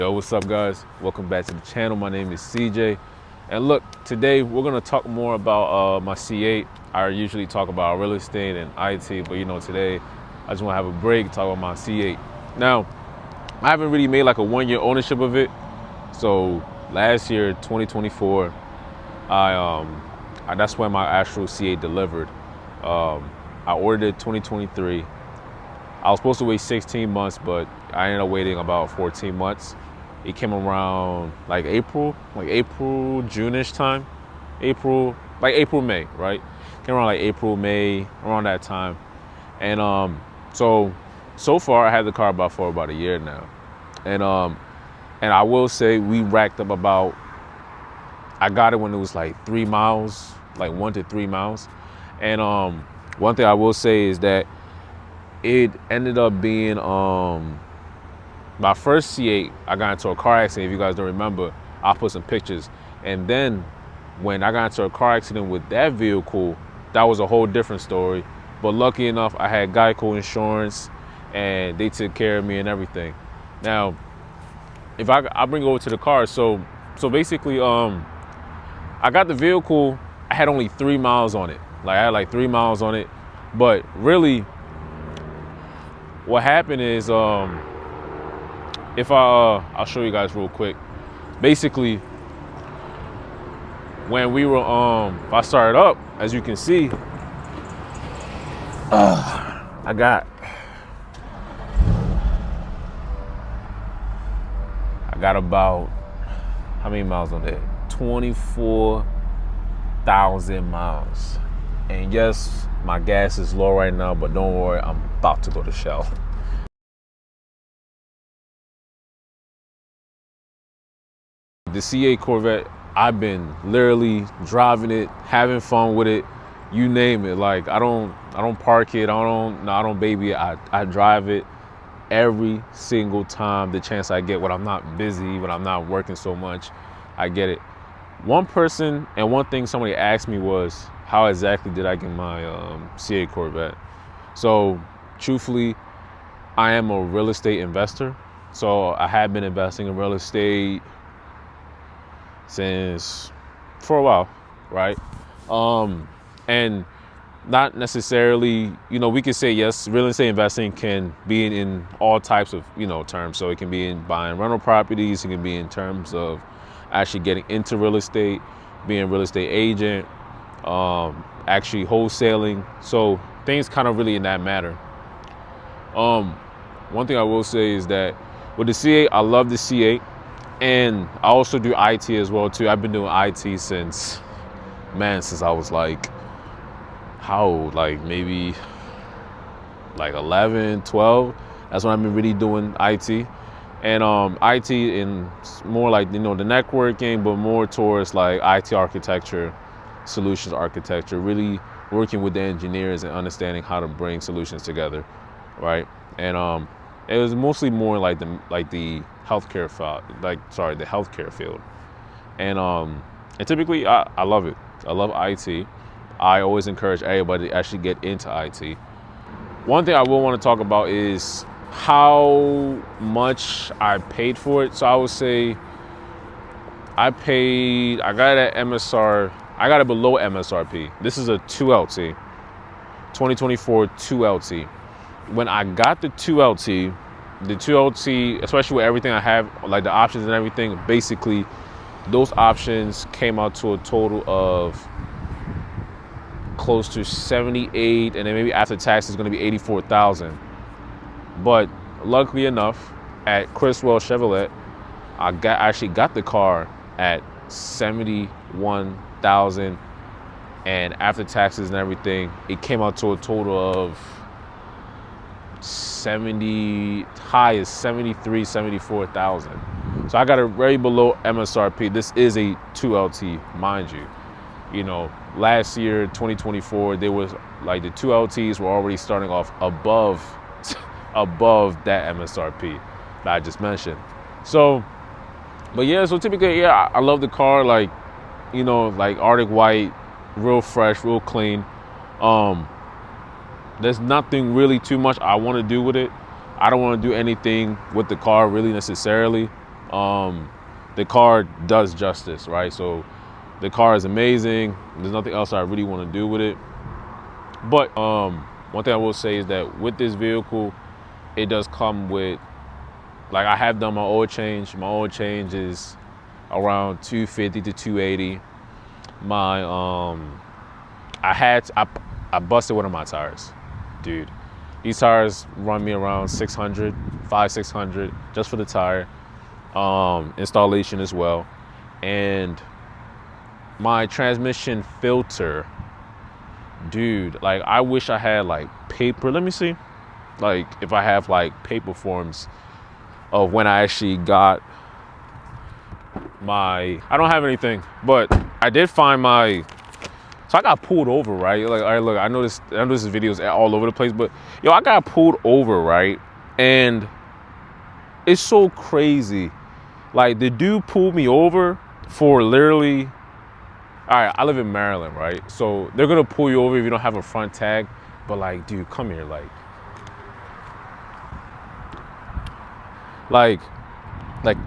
Yo, what's up guys? Welcome back to the channel. My name is CJ. And look, today we're gonna talk more about my C8. I usually talk about real estate and IT, but today I just wanna have a break, talk about my C8. Now, I haven't really made like a 1 year ownership of it. So last year, 2024, that's when my actual C8 delivered. I ordered it 2023. I was supposed to wait 16 months, but I ended up waiting about 14 months. It came around like April, June-ish time. April, May, right? Came around like April, May, around that time. And so far I had the car for about a year now. And I will say we racked up about, I got it when it was like 3 miles, like 1 to 3 miles. And one thing I will say is that it ended up being my first C8. I got into a car accident. If you guys don't remember, I'll put some pictures. And then when I got into a car accident with that vehicle, that was a whole different story. But lucky enough, I had Geico insurance and they took care of me and everything. Now, if I bring it over to the car, so basically I got the vehicle. I had only 3 miles on it. Like I had like 3 miles on it. But really what happened is I'll show you guys real quick. Basically, when we were I started up, as you can see, I got about, how many miles on it? 24,000 miles. And yes, my gas is low right now, but don't worry, I'm about to go to Shell. The C8 Corvette, I've been literally driving it, having fun with it, you name it. Like I don't park it, I don't baby it. I drive it every single time the chance I get when I'm not busy, when I'm not working so much, I get it. One person and one thing somebody asked me was, how exactly did I get my C8 Corvette? So truthfully, I am a real estate investor. So I have been investing in real estate for a while, right? And not necessarily, we could say yes, real estate investing can be in all types of, terms. So it can be in buying rental properties, it can be in terms of actually getting into real estate, being a real estate agent, actually wholesaling. So things kind of really in that matter. One thing I will say is that with the C8, I love the C8. And I also do IT as well too. I've been doing IT since I was like, how old? Like maybe like 11, 12. That's when I've been really doing IT. And IT in more like, the networking, but more towards like IT architecture, solutions architecture, really working with the engineers and understanding how to bring solutions together, right? And it was mostly more like the healthcare field, the healthcare field. And typically I love it. I love IT. I always encourage everybody to actually get into IT. One thing I will want to talk about is how much I paid for it. So I would say I got it at MSR. I got it below MSRP. This is a 2LT, 2024 2LT. When I got the 2LT, especially with everything I have, like the options and everything, basically those options came out to a total of close to 78, and then maybe after tax is going to be 84,000. But luckily enough, at Criswell Chevrolet, I actually got the car at 71,000, and after taxes and everything, it came out to a total of 74,000. So I got it very below MSRP. This is a 2LT, mind you. Last year, 2024, there was like the 2LTs were already starting off above that MSRP that I just mentioned. So, but yeah, so typically, yeah, I love the car, like Arctic white, real fresh, real clean. There's nothing really too much I want to do with it. I don't want to do anything with the car really necessarily. the car does justice, right? So the car is amazing. There's nothing else I really want to do with it. But one thing I will say is that with this vehicle, it does come with, like, I have done my oil change. My oil change is around 250 to 280. My I busted one of my tires, dude. These tires run me around 600, 600 just for the tire installation as well. And my transmission filter, dude, like, I wish I had like paper. Let me see, like, if I have like paper forms of when I actually got my, I don't have anything, but I did find my, so I got pulled over, right? Like, all right, look, I know this video is all over the place, but yo, I got pulled over, right? And it's so crazy. Like, the dude pulled me over for literally, all right, I live in Maryland, right? So they're gonna pull you over if you don't have a front tag. But like, dude, come here, like,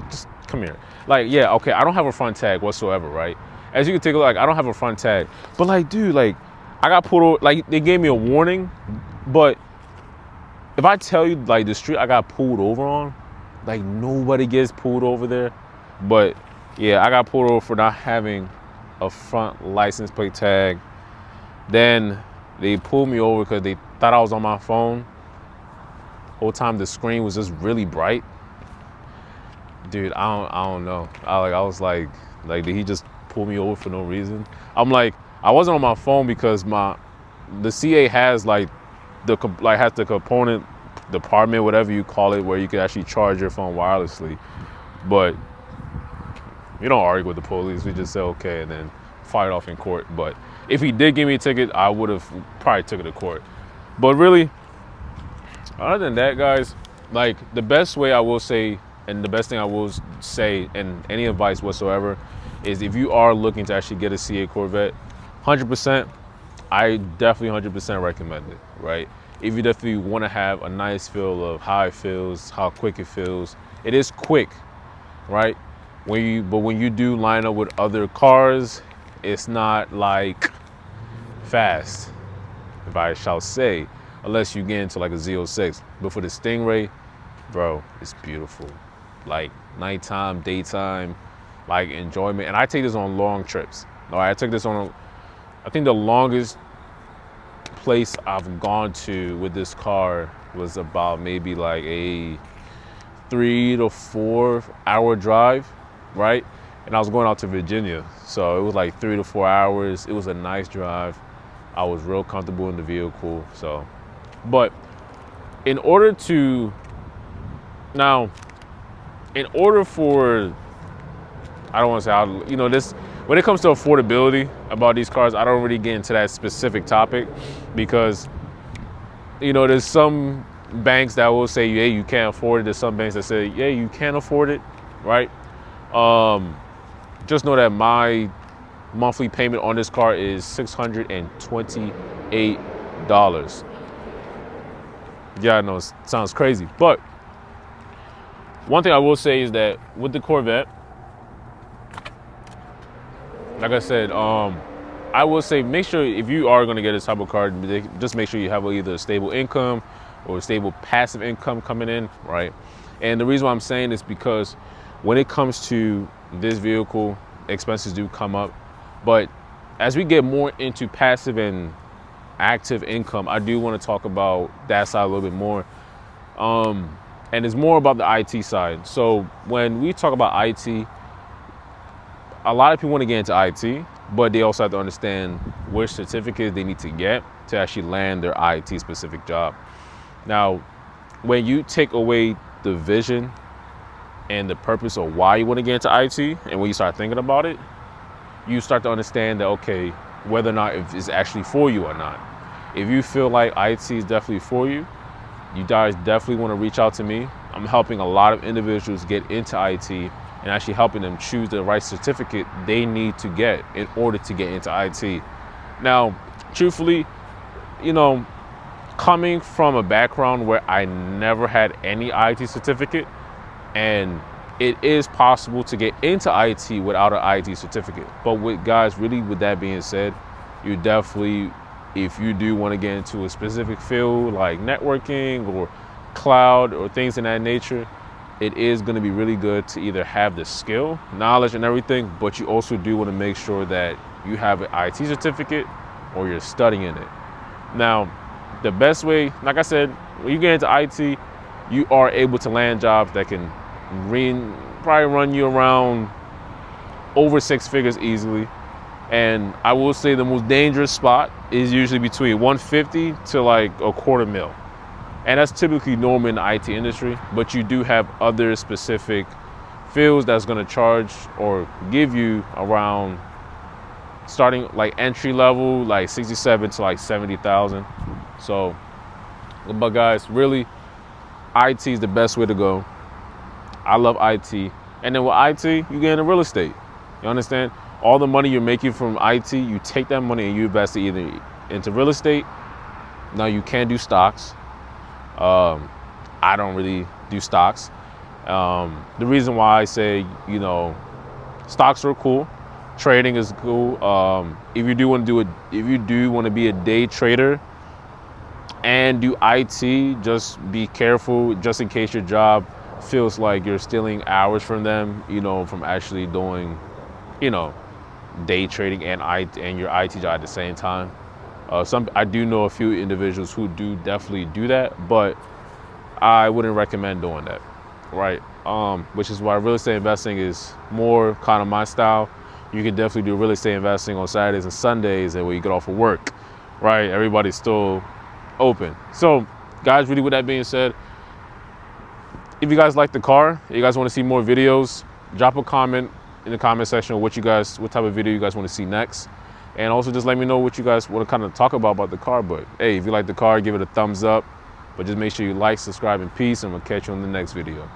just come here. Like, yeah, okay, I don't have a front tag whatsoever, right? As you can take a look, like, I don't have a front tag. But like, dude, like, I got pulled over, like, they gave me a warning. But if I tell you, like, the street I got pulled over on, like, nobody gets pulled over there. But yeah, I got pulled over for not having a front license plate tag. Then they pulled me over because they thought I was on my phone. Whole time the screen was just really bright. Dude, I don't know. I was like, did he just pull me over for no reason? I'm like, I wasn't on my phone because the C8 has like the component department, whatever you call it, where you can actually charge your phone wirelessly. But we don't argue with the police. We just say okay and then fight off in court. But if he did give me a ticket, I would have probably took it to court. But really, other than that, guys, like, the best way I will say, and the best thing I will say, and any advice whatsoever, is if you are looking to actually get a C8 Corvette, 100%, I definitely 100% recommend it, right? If you definitely want to have a nice feel of how it feels, how quick it feels. It is quick, right? But when you do line up with other cars, it's not like fast, if I shall say, unless you get into like a Z06. But for the Stingray, bro, it's beautiful. Like, nighttime, daytime, like, enjoyment. And I take this on long trips. All right, I took this on, I think the longest place I've gone to with this car was about maybe like a 3 to 4 hour drive, right? And I was going out to Virginia, so it was like 3 to 4 hours. It was a nice drive. I was real comfortable in the vehicle. So, but in order for, I don't want to say how, you know, this, when it comes to affordability about these cars, I don't really get into that specific topic because, you know, there's some banks that will say, yeah, you can't afford it. There's some banks that say, yeah, you can afford it, right? Just know that my monthly payment on this car is $628. Yeah, I know it sounds crazy, but one thing I will say is that with the Corvette, like I said, I will say, make sure if you are going to get this type of car, just make sure you have either a stable income or a stable passive income coming in, right? And the reason why I'm saying this because when it comes to this vehicle, expenses do come up. But as we get more into passive and active income, I do want to talk about that side a little bit more. And it's more about the IT side. So when we talk about IT, a lot of people want to get into IT, but they also have to understand which certificates they need to get to actually land their IT specific job. Now, when you take away the vision and the purpose of why you want to get into IT, and when you start thinking about it, you start to understand that, okay, whether or not if it's actually for you or not. If you feel like IT is definitely for you, you guys definitely want to reach out to me. I'm helping a lot of individuals get into IT and actually helping them choose the right certificate they need to get in order to get into IT. Now, truthfully, you know, coming from a background where I never had any IT certificate, and it is possible to get into IT without an IT certificate. But with guys, really, with that being said, you definitely, if you do want to get into a specific field like networking or cloud or things in that nature, it is going to be really good to either have the skill, knowledge, and everything, but you also do want to make sure that you have an IT certificate or you're studying it. Now, the best way, like I said, when you get into IT, you are able to land jobs that can probably run you around over 6 figures easily. And I will say the most dangerous spot is usually between 150 to like $250,000. And that's typically normal in the IT industry, but you do have other specific fields that's gonna charge or give you around, starting like entry level, like 67 to like 70,000. So, but guys, really, IT is the best way to go. I love IT. And then with IT, you get into real estate. You understand? All the money you're making from IT, you take that money and you invest it either into real estate. Now you can do stocks. I don't really do stocks. The reason why I say, you know, stocks are cool. Trading is cool. If you do want to be a day trader and do IT, just be careful, just in case your job feels like you're stealing hours from them, you know, from actually doing, you know, day trading and your IT job at the same time. I do know a few individuals who do definitely do that, but I wouldn't recommend doing that, right? Which is why real estate investing is more kind of my style. You can definitely do real estate investing on Saturdays and Sundays, and when you get off of work, right? Everybody's still open. So, guys, really, with that being said, if you guys like the car, you guys want to see more videos, drop a comment in the comment section what type of video you guys want to see next. And also just let me know what you guys want to kind of talk about the car. But hey, if you like the car, give it a thumbs up. But just make sure you like, subscribe, and peace, and we'll catch you on the next video.